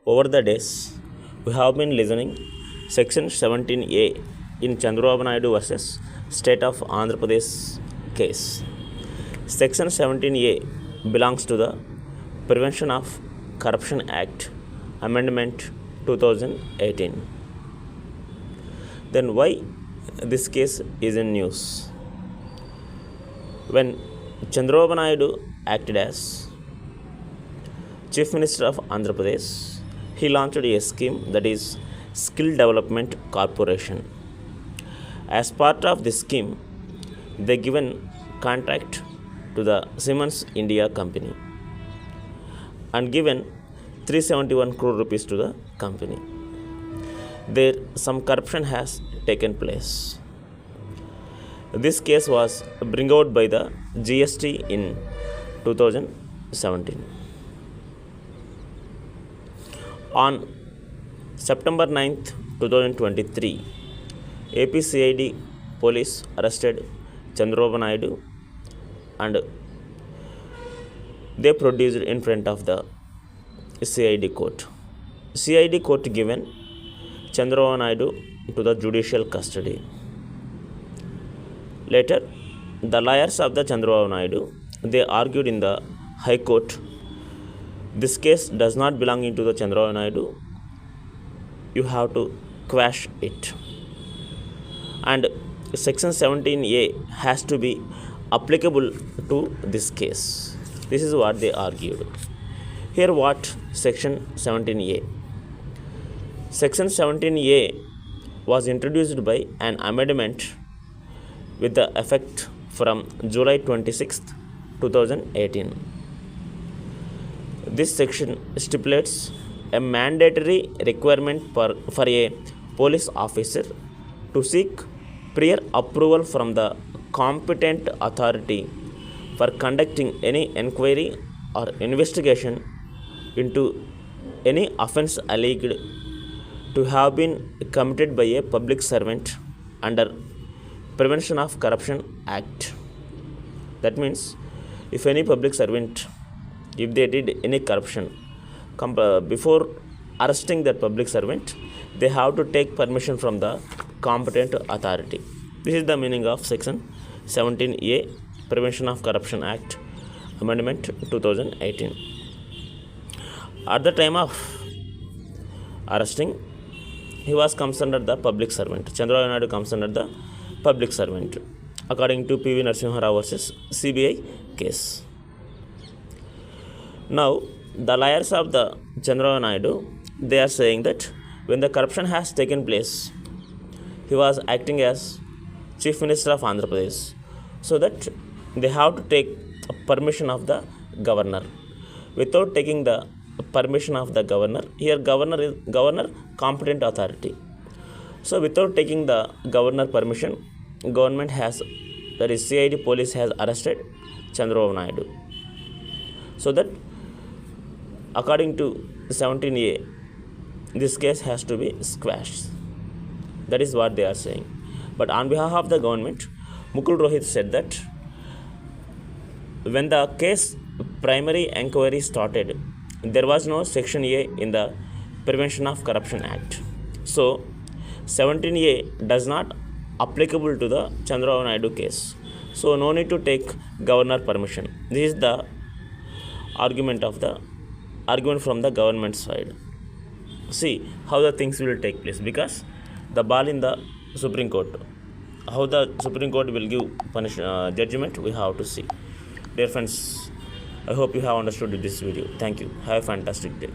Over the days, we have been listening Section 17A in Chandrababu Naidu versus State of Andhra Pradesh case. Section 17A belongs to the Prevention of Corruption Act Amendment 2018. Then why this case is in news? When Chandrababu Naidu acted as Chief Minister of Andhra Pradesh, he launched a scheme that is Skill Development Corporation. As part of this scheme, they given contract to the Siemens India company and given 371 crore rupees to the company. There some corruption has taken place. This case was brought out by the GST in 2017. On September 9th, 2023, APCID police arrested Chandrababu Naidu and they produced in front of the CID court. CID court given Chandrababu Naidu to the judicial custody. Later, the lawyers of the Chandrababu Naidu, they argued in the High Court, this case does not belong into the Chandrababu Naidu. You have to quash it. And Section 17A has to be applicable to this case. This is what they argued. Here what Section 17A. Section 17A was introduced by an amendment with the effect from July 26th, 2018. This section stipulates a mandatory requirement for a police officer to seek prior approval from the competent authority for conducting any inquiry or investigation into any offence alleged to have been committed by a public servant under Prevention of Corruption Act. That means if any public servant, if they did any corruption, before arresting that public servant, they have to take permission from the competent authority. This is the meaning of Section 17A, Prevention of Corruption Act, Amendment 2018. At the time of arresting, he was comes under the public servant. Chandrababu Naidu comes under the public servant, according to P.V. Narasimha Rao versus CBI case. Now, the lawyers of the Chandrababu Naidu, they are saying that when the corruption has taken place, he was acting as Chief Minister of Andhra Pradesh, so that they have to take permission of the governor. Without taking the permission of the governor, here governor is competent authority. So without taking the governor permission, government has, that is CID police has arrested Chandrababu Naidu. So that according to 17A, this case has to be squashed. That is what they are saying. But on behalf of the government, Mukul Rohit said that when the case primary inquiry started, there was no Section A in the Prevention of Corruption Act. So 17A does not applicable to the Chandrababu Naidu case. So no need to take governor permission. This is the argument from the government side. See how the things will take place, because the ball in the Supreme Court. How the Supreme Court will give judgment, we have to see. Dear friends, I hope you have understood this video. Thank you. Have a fantastic day.